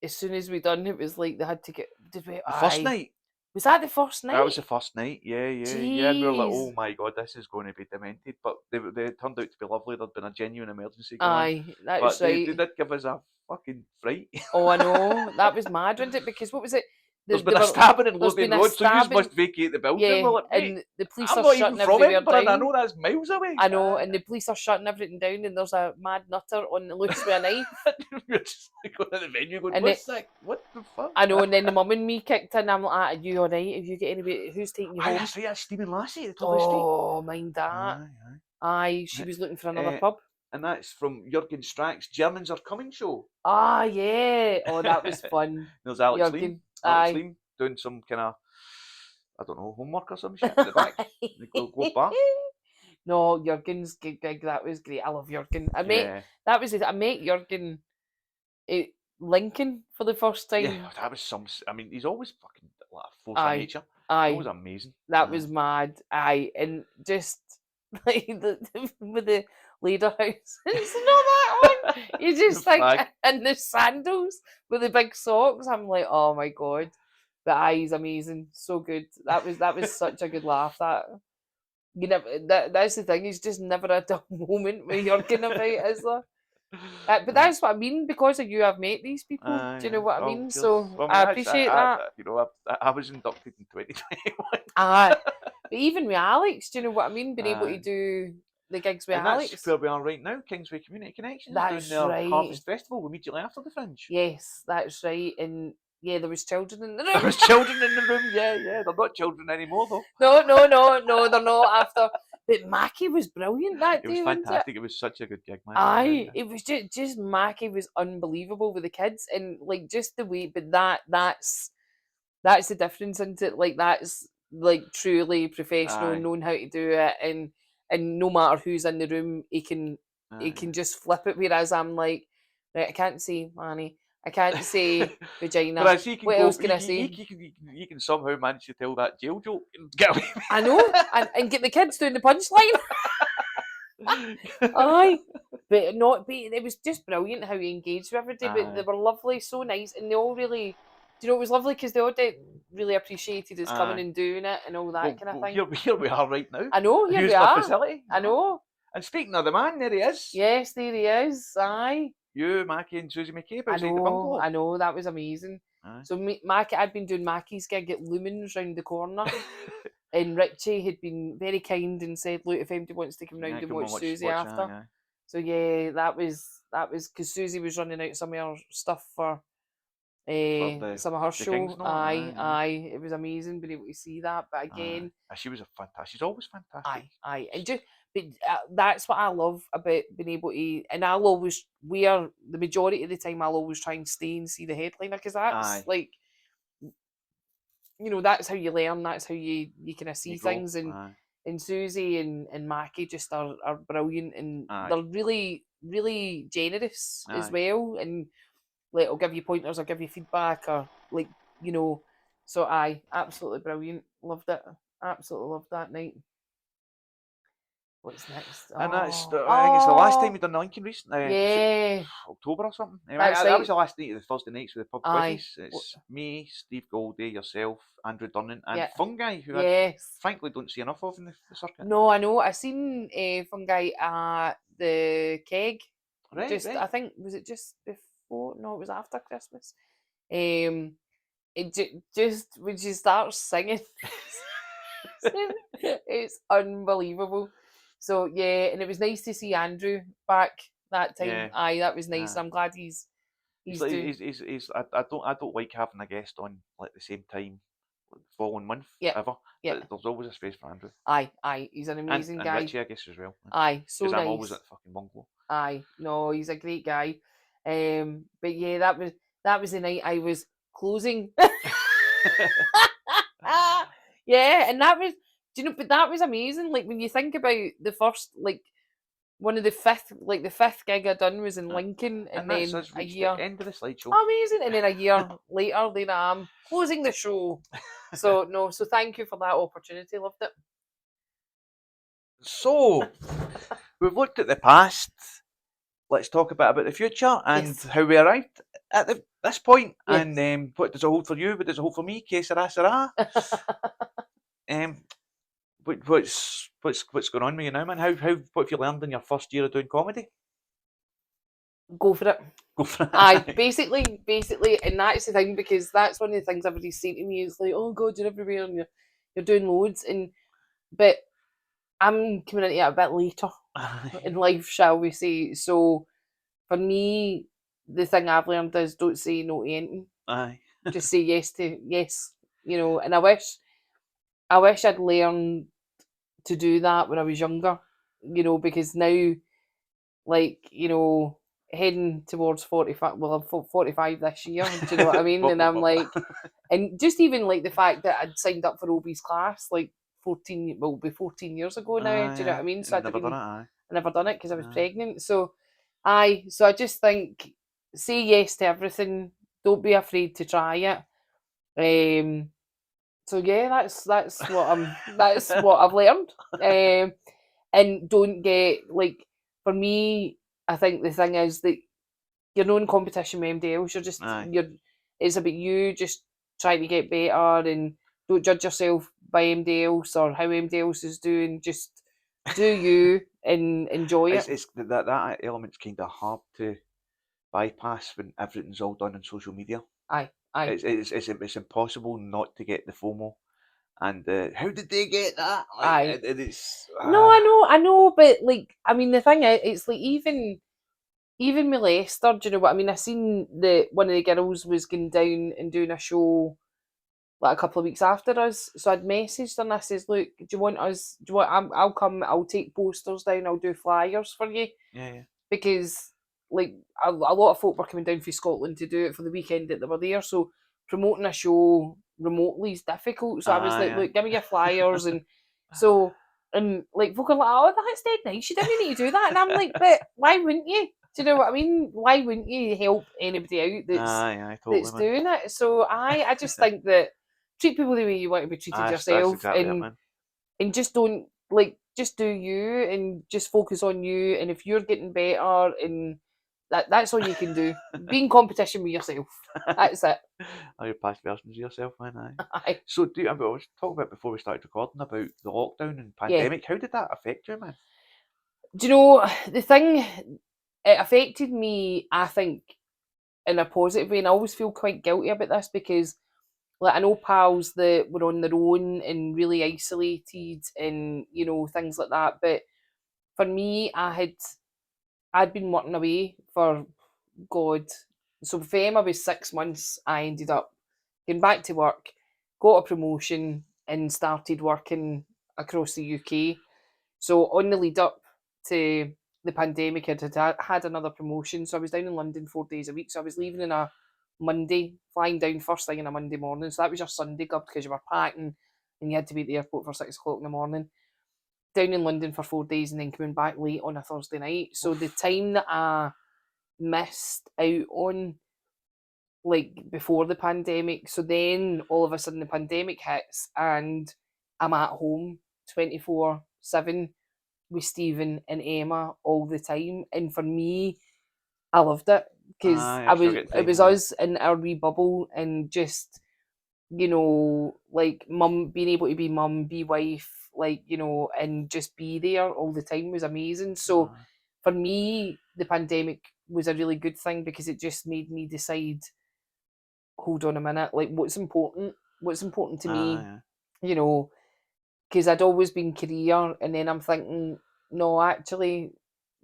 as soon as we done, it was like they had to get. Did we? The first night. Was that the first night? That was the first night, yeah. And we were like, oh my God, this is going to be demented. But they turned out to be lovely. There'd been a genuine emergency going on. That's right. They did give us fucking fright. Oh, I know. That was mad, wasn't it? Because what was it? There's been a stabbing in Lothian Road, so you must vacate the building. Yeah, Well, like, and the police I'm are not even shutting from everywhere Edinburgh, and I down. know that's miles away. I know, and the police are shutting everything down, and there's a mad nutter on the loose with a knife. You're just like going to the venue going, And what's that? What the fuck? I know, and then the mum and me kicked in. I'm like, are you alright? Have you got anybody? Who's taking you Aye, home? that's right, that's Steaming Lassie at the top of the street. Oh, mind that. Aye. Aye, she was looking for another pub. And that's from Jürgen Strack's Germans Are Coming show. Ah, yeah. Oh, that was fun. There's Alex Jürgen. Liam. Aye. Alex Liam doing some kind of, I don't know, homework or some shit at the back. They go bar. No, Jürgen's gig, that was great. I love Jürgen. I met Jürgen at Lincoln for the first time. Yeah, that was some. I mean, he's always fucking like a force of nature. Aye, it was amazing. That was mad. Aye, and just like with the leader house. It's not that one. You just like in the sandals with the big socks. I'm like, oh my god. The eye's amazing, so good. That was such a good laugh. That's the thing. He's just never a dull moment with Jürgen about, is there? But that's what I mean. Because of you, I've met these people. Do you know what I mean? So I appreciate that. You know, I was inducted in 2021. But even with Alex, do you know what I mean? Being able to do the gigs with Alex. That's where we are right now. Kingsway Community Connections. That's doing their right. Harvest Festival immediately after the Fringe. Yes, that's right. And yeah, there was children in the room. There was children in the room. Yeah. They're not children anymore though. No, they're not after. But Mackie was brilliant that day. It was fantastic. It was such a good gig, man. Aye, it was just Mackie was unbelievable with the kids, and like just the way. But that's the difference, isn't it? Like that's like truly professional, knowing how to do it, and no matter who's in the room, he can just flip it. Whereas I'm like, right, I can't say Manny. I can't say vagina. What else can I say? You can somehow manage to tell that jail joke and get away with it. I know, and get the kids doing the punchline. Aye, but it was just brilliant how he engaged with everybody. But they were lovely, so nice, and they all really. Do you know it was lovely because they all really appreciated us coming and doing it and all that kind of thing. Here we are right now. I know, here we are. Facility. I know. And speaking of the man, there he is. Yes, there he is. Aye. You, Mackie, and Susie McCabe outside the bungalow. I know, that was amazing. Aye. So Mackie, I'd been doing Mackie's gig at Lumen's round the corner, and Richie had been very kind and said, "Look, if anybody wants to come round and watch Susie after." Aye. So yeah, that was because Susie was running out some of her stuff for some of her show. Aye, it was amazing being able to see that. But again, she was she's always fantastic. Aye, and just. But that's what I love about being able to, and I'll always the majority of the time I'll always try and stay and see the headliner because that's like, that's how you learn, that's how you kind of see things, and Susie and Mackie just are brilliant, and they're really, really generous as well, and like I'll give you pointers, I'll give you feedback, or like, so absolutely brilliant, loved it, absolutely loved that night. What's next? And I think it's the last time we've done the Lincoln recently. Yeah. October or something. Anyway, that was the last night of the Thursday nights with the pub quizzes. It's me, Steve Goldie, yourself, Andrew Durnan, and Fungi, who I frankly don't see enough of in the circuit. No, I know. I seen Fungi at the Keg. Right. I think, was it just before? No, it was after Christmas. It just when she starts singing, it's unbelievable. So yeah, and it was nice to see Andrew back that time. Yeah. Aye, that was nice. I'm glad he's doing. I don't like having a guest on like the same time, the following month ever. Yeah. But there's always a space for Andrew. Aye, he's an amazing guy. And Richie, I guess, as well. Aye, so nice. I'm always at the fucking bungalow. Aye, no, he's a great guy. But yeah, that was the night I was closing. Yeah, and that was. But that was amazing. Like when you think about the first, like the fifth gig I done was in Lincoln, and then a year the end of the slideshow. Amazing, and then a year later, then I'm closing the show. So thank you for that opportunity. Loved it. So we've looked at the past. Let's talk about the future and how we arrived at this point, and what does it hold for you? What does it hold for me? Que sera, sera. What's going on with you now, man? What have you learned in your first year of doing comedy? go for it. Go for it. I basically, and that's the thing, because that's one of the things everybody's saying to me is like, oh God, you're everywhere and you're doing loads, but I'm coming into it a bit later in life, shall we say. So for me, the thing I've learned is don't say no to anything. Aye. Just say yes to yes, and I wish I'd learned to do that when I was younger, because now, like, heading towards 45, well, I'm 45 this year, do you know what I mean? And I'm like, and just even like the fact that I'd signed up for Obi's class like 14, well, it'll be 14 years ago now, do you know what I mean? So I'd never done it, aye. I never done it because I was pregnant. So I just think, say yes to everything. Don't be afraid to try it. So yeah, that's what I've learned. And don't get, like, for me, I think the thing is that you're not in competition with MD else. It's about you just trying to get better, and don't judge yourself by MD else or how MD else is doing. Just do you and enjoy it. It's that element's kind of hard to bypass when everything's all done on social media. Aye. It's impossible not to get the FOMO. And how did they get that? Like, aye. It's No, I know, but like, I mean, the thing is, it's like even with Leicester, do you know what I mean? I seen one of the girls was going down and doing a show like a couple of weeks after us. So I'd messaged her and I says, look, I'll come, I'll take posters down, I'll do flyers for you. Yeah. Because like a lot of folk were coming down from Scotland to do it for the weekend that they were there. So promoting a show remotely is difficult. So I was like, look, give me your flyers. And so, and like folk are like, oh, that's dead nice. You didn't need to do that. And I'm like, but why wouldn't you? Do you know what I mean? Why wouldn't you help anybody out that's doing it? So I just think that treat people the way you want to be treated yourself, exactly and just don't, like, just do you and just focus on you. And if you're getting better, and that's all you can do. Be in competition with yourself. That's it. Your past versions of yourself, man. Aye. So I was talking about before we started recording about the lockdown and pandemic. How did that affect you, man? Do you know the thing? It affected me, I think, in a positive way, and I always feel quite guilty about this because, like, I know pals that were on their own and really isolated and things like that. But for me, I'd been working away for God. So for them, I was 6 months. I ended up going back to work, got a promotion, and started working across the UK. So on the lead up to the pandemic, I had another promotion. So I was down in London 4 days a week. So I was leaving on a Monday, flying down first thing on a Monday morning. So that was your Sunday job because you were packing and you had to be at the airport for 6 o'clock in the morning. Down in London for 4 days and then coming back late on a Thursday night. So the time that I missed out on, like, before the pandemic. So then all of a sudden the pandemic hits and I'm at home 24/7 with Stephen and Emma all the time. And for me, I loved it because it was us in our wee bubble, and just, like, mum, being able to be mum, be wife, like, and just be there all the time was amazing. So for me, the pandemic was a really good thing because it just made me decide, hold on a minute, like, what's important to me, because I'd always been career, and then I'm thinking, no, actually,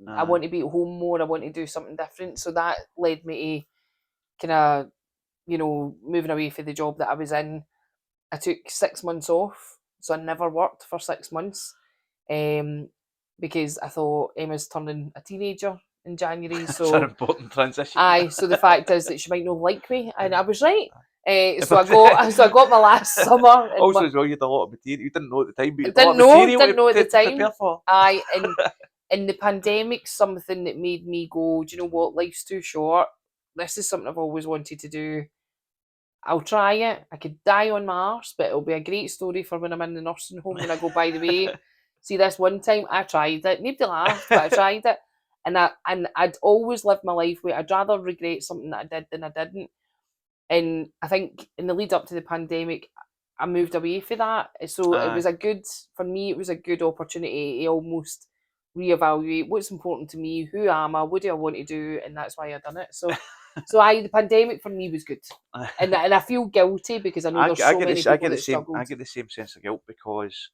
I want to be at home more, I want to do something different. So that led me to kind of, moving away from the job that I was in. I took 6 months off, so I never worked for 6 months, because I thought Emma's turning a teenager in January. So it's an important transition. Aye, so the fact is that she might not like me, and I was right. So I got my last summer. Also, as well, you had a lot of material. You didn't know at the time, but you didn't know at the time. Prepare for. Aye, and the pandemic's something that made me go, do you know what? Life's too short. This is something I've always wanted to do. I'll try it. I could die on my arse, but it'll be a great story for when I'm in the nursing home and I go, by the way, see, this one time I tried it. Nobody laughed, but I tried it. And I'd always lived my life with, I'd rather regret something that I did than I didn't. And I think in the lead up to the pandemic, I moved away from that. So it was for me, it was a good opportunity to almost reevaluate what's important to me, who am I, what do I want to do, and that's why I done it. So the pandemic for me was good, and I feel guilty because I know there's so many people that struggled. I get the same sense of guilt because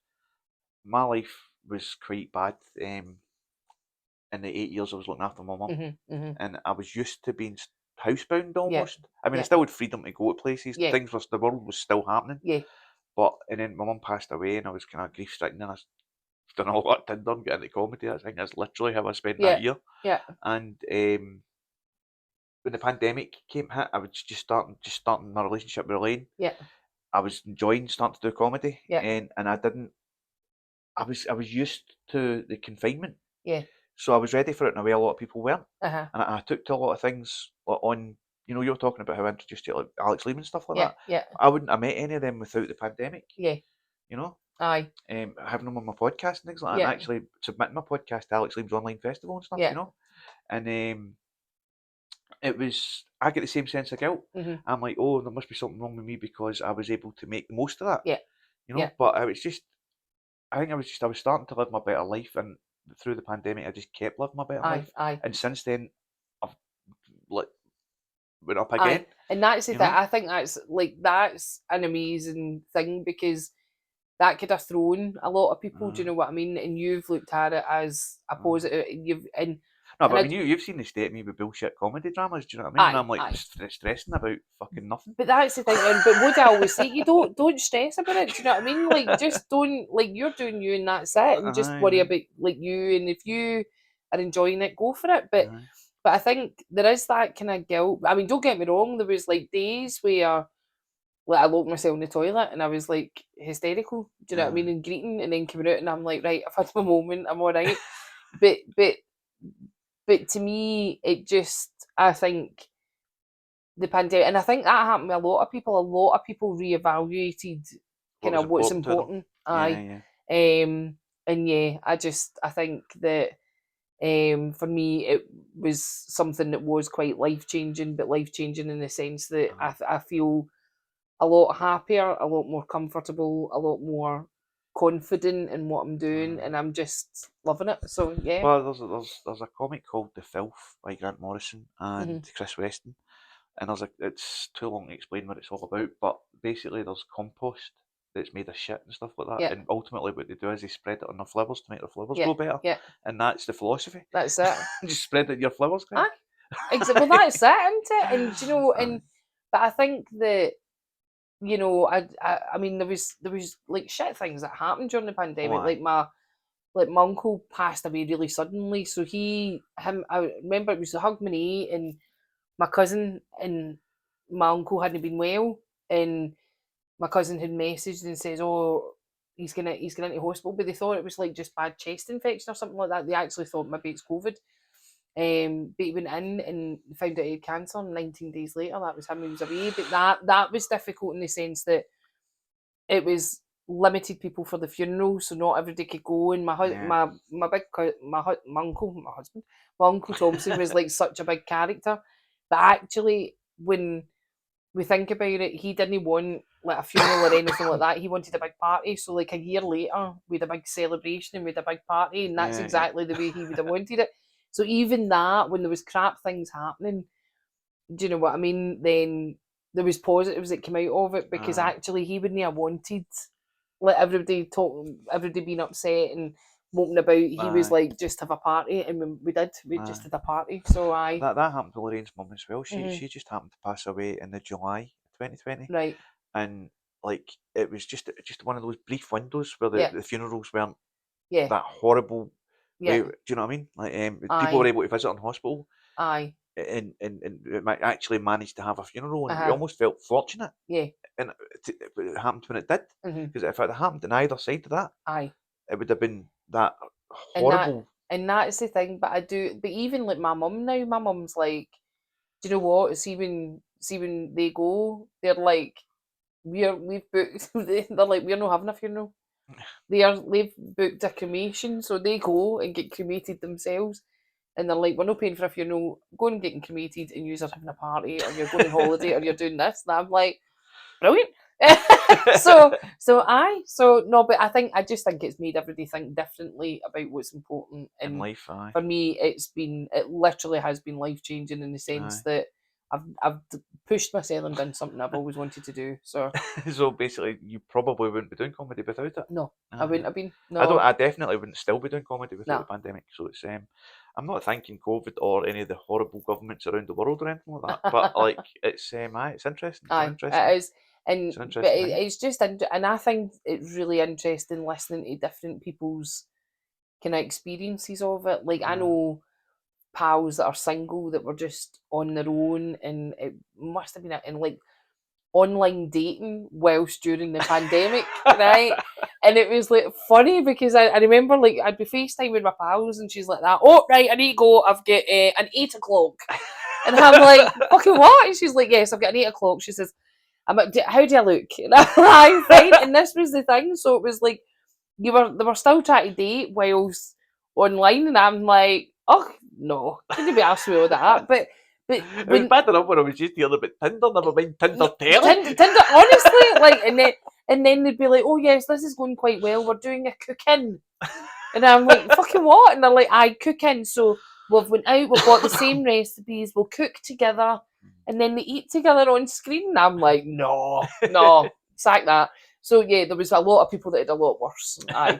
my life was quite bad. In the 8 years I was looking after my mum, and I was used to being housebound almost. I mean, I still had freedom to go to places. The world was still happening. But and then my mum passed away, and I was kind of grief stricken, and I done a lot of Tinder and got into comedy. I think that's literally how I spent that year. And when the pandemic hit, I was just starting my relationship with Elaine. I was enjoying starting to do comedy, and I was used to the confinement. So I was ready for it in a way a lot of people weren't. And I took to a lot of things on, you know, you're talking about how I introduced you to like Alex Liam and stuff like that. I wouldn't have met any of them without the pandemic. You know? Having them on my podcast and things like that, and actually submitting my podcast to Alex Liam's online festival and stuff, you know? And it was, I get the same sense of guilt. I'm like, oh, there must be something wrong with me because I was able to make the most of that. You know? But I was starting to live my better life, and through the pandemic I just kept living my better life. And since then I've went up again. And that's the thing. I think that's an amazing thing because that could have thrown a lot of people, do you know what I mean? And you've looked at it as a positive. You've seen the state of me with bullshit comedy dramas, do you know what I mean? And I'm like stressing about fucking nothing. But that's the thing. But what I always say, you don't stress about it, do you know what I mean? Like, just don't, like, you're doing you and that's it. And just worry about, like, you. And if you are enjoying it, go for it. But I think there is that kind of guilt. I mean, don't get me wrong. There was, like, days where, like, I locked myself in the toilet and I was, like, hysterical, do you know what I mean? And greeting, and then coming out and I'm like, right, I've had my moment, I'm all right. But to me, it just, I think the pandemic, and I think that happened with a lot of people. A lot of people reevaluated kind of what's important. And I think that for me, it was something that was quite life-changing, but life-changing in the sense that I feel a lot happier, a lot more comfortable, a lot more confident in what I'm doing, and I'm just loving it. So yeah. Well, there's a comic called The Filth by Grant Morrison and Chris Weston, and it's too long to explain what it's all about, but basically there's compost that's made of shit and stuff like that, and ultimately what they do is they spread it on their flowers to make their flowers grow better, and that's the philosophy. That's it. Just spread it in your flowers. Exactly. Well, that's it, isn't it? And you know, but I think that, you know, I mean, there was like shit things that happened during the pandemic. Like my uncle passed away really suddenly. So I remember it was the Hogmanay, and my cousin and my uncle hadn't been well, and my cousin had messaged and says, "Oh, he's gonna into hospital," but they thought it was like just bad chest infection or something like that. They actually thought maybe it's COVID. But he went in and found out he had cancer, and 19 days later, that was him. He was away. But that was difficult in the sense that it was limited people for the funeral, so not everybody could go. And my uncle Thompson was like such a big character, but actually, when we think about it, he didn't want like a funeral or anything like that. He wanted a big party. So like a year later, we had a big celebration and we had a big party, and that's exactly the way he would have wanted it. So even that, when there was crap things happening, do you know what I mean? Then there was positives that came out of it, because actually he wouldn't have wanted like everybody being upset and moping about. He was like, just have a party, and we just had a party. So that happened to Lorraine's mum as well. She just happened to pass away in the July 2020. Right. And like it was just one of those brief windows where the funerals weren't that horrible. Way, do you know what I mean? Like people were able to visit in hospital. And actually managed to have a funeral, and we almost felt fortunate. And it happened when it did, because if it had happened on either side of that, it would have been that horrible. And that's the thing. But even like my mum now, my mum's like, do you know what? See when they go, they're like, we've booked. They're like, we're not having a funeral. They've booked a cremation, so they go and get cremated themselves, and they're like, we're not paying for a funeral, go and getting cremated, and you're having a party, or you're going on holiday, or you're doing this. And I'm like, brilliant. So no, but I just think it's made everybody think differently about what's important in and life. Aye. for me it literally has been life changing in the sense that I've pushed myself and done something I've always wanted to do. So So basically, you probably wouldn't be doing comedy without it. no, I wouldn't have been. No, I definitely wouldn't still be doing comedy without the pandemic. So it's I'm not thanking COVID or any of the horrible governments around the world or anything like that. But like it's it's interesting. It is. And but thing. it's just and I think it's really interesting listening to different people's kind of experiences of it. Like I know pals that are single that were just on their own, and it must have been in like online dating whilst during the pandemic, right? And it was like funny because I remember like I'd be FaceTime with my pals and she's like that. Oh right, I need to go. I've got an 8 o'clock, and I'm like, fucking what? And she's like, yes, I've got an 8 o'clock. She says, how do I look? And I'm fine. And this was the thing. So it was like they were still trying to date whilst online, and I'm like, oh no, can you be asked me all that? But it was bad enough when I was just hearing about Tinder, never mind Tinder telly. Tinder, honestly, like, and then they'd be like, oh yes, this is going quite well. We're doing a cook-in, and I'm like, fucking what? And they're like, I cook-in. So we've went out, we've got the same recipes, we'll cook together, and then they eat together on screen. And I'm like, no, sack that. So yeah, there was a lot of people that had a lot worse. Aye.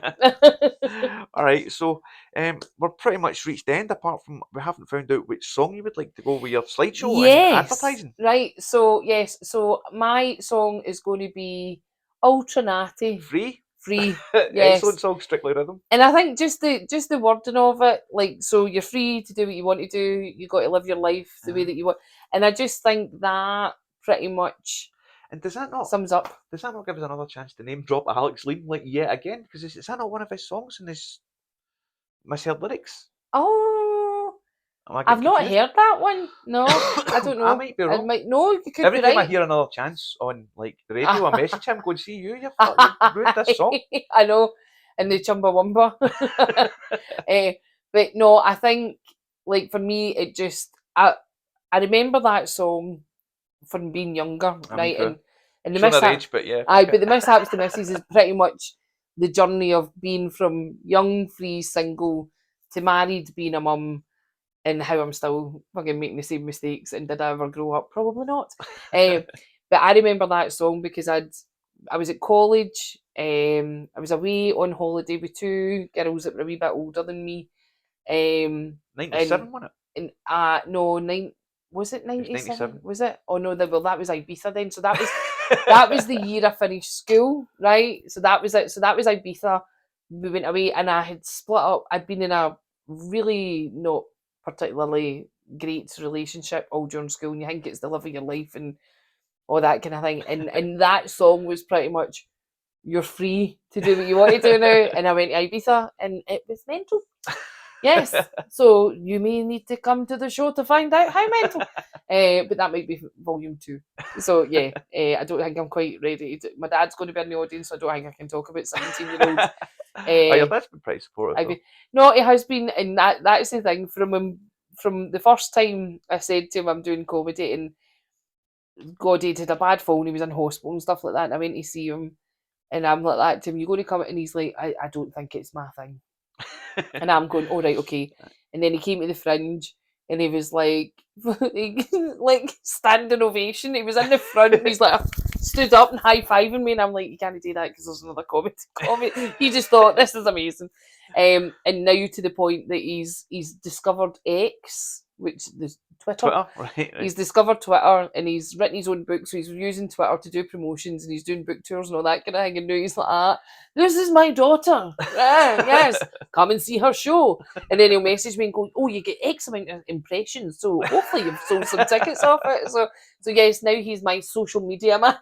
All right, so we're pretty much reached the end. Apart from we haven't found out which song you would like to go with your slideshow and advertising. Right. So yes. So my song is going to be Alternati. Free. Yes. Excellent song, Strictly Rhythm. And I think just the wording of it, like, so you're free to do what you want to do. You got to live your life the way that you want. And I just think that pretty much. And does that not sums up? Does that not give us another chance to name drop Alex Liam like yet again? Because is that not one of his songs in his misheard lyrics? Oh, I've not heard that one. No, I don't know. I might be wrong. No, you could Every be time right. I hear another chance on like the radio, I message him going, "See you fucking ruined this song." I know, and the Chumbawamba. But no, I think like for me, it just I remember that song from being younger, right? And the mishap, but yeah. but the mishaps to misses is pretty much the journey of being from young, free, single to married, being a mum, and how I'm still fucking making the same mistakes. And did I ever grow up? Probably not. But I remember that song because I was at college. I was away on holiday with two girls that were a wee bit older than me. 97, wasn't it? And no, was it 97? Was it? Oh no, that was Ibiza then. So that was the year I finished school, right? So that was it. So that was Ibiza. We went away, and I had split up. I'd been in a really not particularly great relationship all during school, and you think it's the love of your life and all that kind of thing. And that song was pretty much, you're free to do what you want to do now. And I went to Ibiza, and it was mental. Yes, so you may need to come to the show to find out how mental. But that might be volume 2. So yeah, I don't think I'm quite ready. My dad's going to be in the audience, so I don't think I can talk about 17-year-olds. Your dad's been pretty supportive. No, it has been, and that's the thing. From the first time I said to him I'm doing comedy, and God, he had a bad fall and he was in hospital and stuff like that, and I went to see him, and I'm like that to him, you going to come? And he's like, I don't think it's my thing. And I'm going, all right, okay. And then he came to the Fringe, and he was like standing ovation. He was in the front, and he's like stood up and high-fiving me, and I'm like, you can't do that because there's another comedy. He just thought, this is amazing. And now to the point that he's discovered X, which is Twitter. Right. He's discovered Twitter, and he's written his own book, so he's using Twitter to do promotions, and he's doing book tours and all that kind of thing. And now he's like, this is my daughter. Yes, come and see her show. And then he'll message me and go, oh, you get X amount of impressions, so hopefully you've sold some tickets off it. So yes, now he's my social media manager.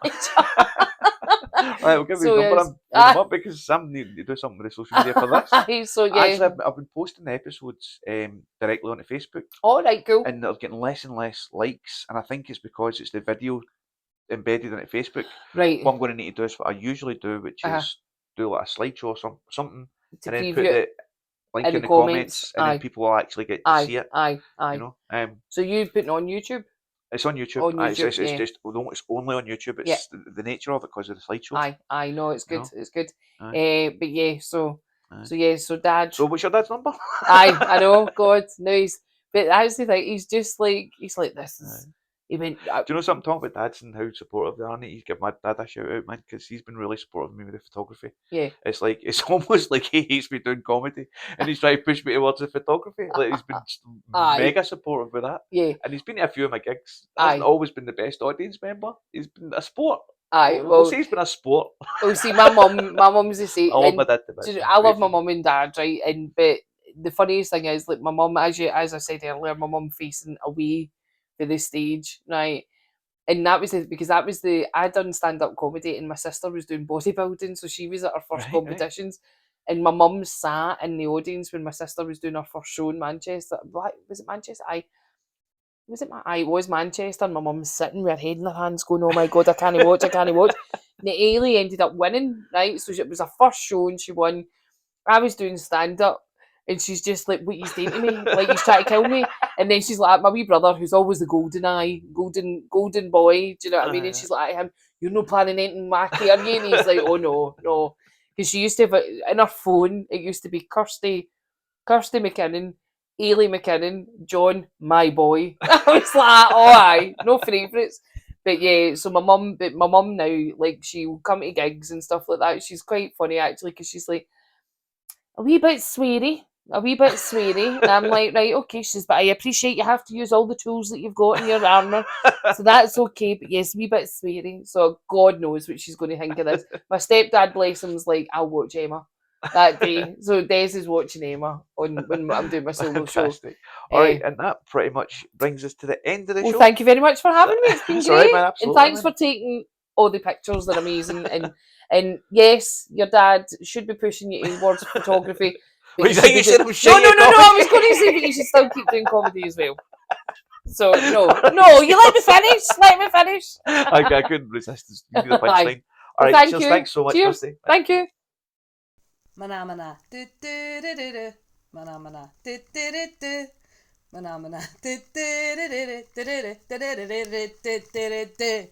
Right, we'll give you his number. I'm up because Sam needed to do something with the social media for this. So yeah, actually, I've been posting the episodes directly onto Facebook. All right, cool. And they're getting less and less likes, and I think it's because it's the video embedded into Facebook. Right. What I'm going to need to do is what I usually do, which is do like a slideshow or something, to and then put the link in the comments, and then people will actually get to see it. Aye. You know. So you've put it on YouTube? It's on YouTube. On YouTube, It's just it's only on YouTube. It's the nature of it because of the slideshows. I know it's good. It's good. Aye. But yeah, so Dad. So what's your dad's number? I know. God, no, but that's the thing. He's just like this is. He went. Do you know something? Talking about dads and how supportive they are. I need to give my dad a shout out, man, because he's been really supportive of me with the photography. Yeah. It's like it's almost like he hates me doing comedy, and he's trying to push me towards the photography. Like he's been mega supportive with that. Yeah. And he's been to a few of my gigs. He hasn't always been the best audience member. He's been a sport. We'll say he's been a sport. Well, see, my mum's the same. I love my dad. I love my mum and dad, right? But the funniest thing is, like, my mum, as I said earlier, my mum facing away for the stage, right? And that was because I'd done stand-up comedy, and my sister was doing bodybuilding, so she was at her first competitions. Right. And my mum sat in the audience when my sister was doing her first show in Manchester. Was it Manchester? It was Manchester, and my mum's sitting with her head in her hands going, oh my God, I can't watch. And the Ailey ended up winning, right? So it was her first show and she won. I was doing stand-up and she's just like, what he's doing to me? Like, he's trying to kill me. And then she's like, my wee brother, who's always the golden boy, do you know what I mean? And she's like, him, you're not planning anything wacky, are you? And he's like, oh no. Because she used to have, in her phone, it used to be Kirsty McKinnon, Ailey McKinnon, John, my boy. I was like, oh aye, no favourites. But yeah, so my mum now, like, she'll come to gigs and stuff like that. She's quite funny actually, because she's like, a wee bit sweary. And I'm like, right, okay. She says, but I appreciate you have to use all the tools that you've got in your armour. So that's okay. But yes, a wee bit sweary. So God knows what she's going to think of this. My stepdad, bless him's like, I'll watch Emma that day. So Des is watching Emma when I'm doing my solo show. All right, and that pretty much brings us to the end of the show. Thank you very much for having me. It's been great. Right, man, and thanks for taking all the pictures. They're amazing. And yes, your dad should be pushing you towards photography. You think you should have No, I was going to say that you should still keep doing comedy as well. So, no, you let me finish. I couldn't resist. Give me the punchline. All right, thanks so much, Kirsty. Thank you. Mana do do do do do. Mana do do do do. Mana do do do do do do do do do do do do.